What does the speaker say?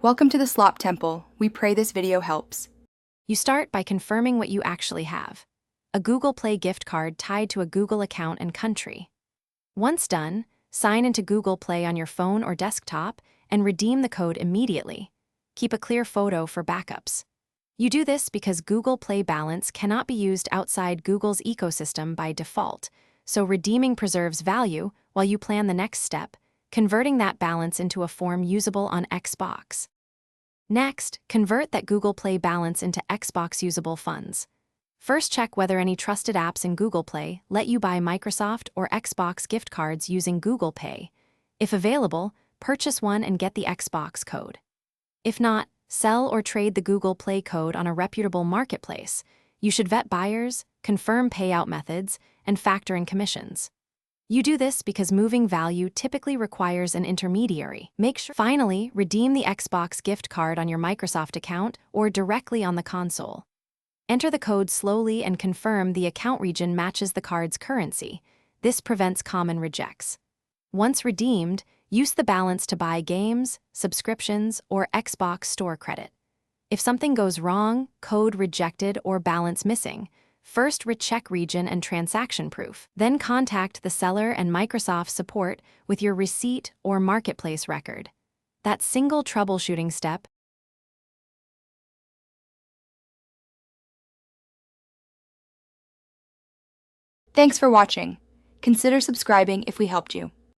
Welcome to the Slop Temple. We pray this video helps. You start by confirming what you actually have: a Google Play gift card tied to a Google account and country. Once done, sign into Google Play on your phone or desktop and redeem the code immediately. Keep a clear photo for backups. You do this because Google Play balance cannot be used outside Google's ecosystem by default, so redeeming preserves value while you plan the next step, converting that balance into a form usable on Xbox. Next, convert that Google Play balance into Xbox usable funds. First, check whether any trusted apps in Google Play let you buy Microsoft or Xbox gift cards using Google Pay. If available, purchase one and get the Xbox code. If not, sell or trade the Google Play code on a reputable marketplace. You should vet buyers, confirm payout methods, and factor in commissions. You do this because moving value typically requires an intermediary. Finally, redeem the Xbox gift card on your Microsoft account or directly on the console. Enter the code slowly and confirm the account region matches the card's currency. This prevents common rejects. Once redeemed, use the balance to buy games, subscriptions, or Xbox Store credit. If something goes wrong, code rejected, or balance missing, first recheck region and transaction proof. Then contact the seller and Microsoft support with your receipt or marketplace record. That single troubleshooting step. Thanks for watching. Consider subscribing if we helped you.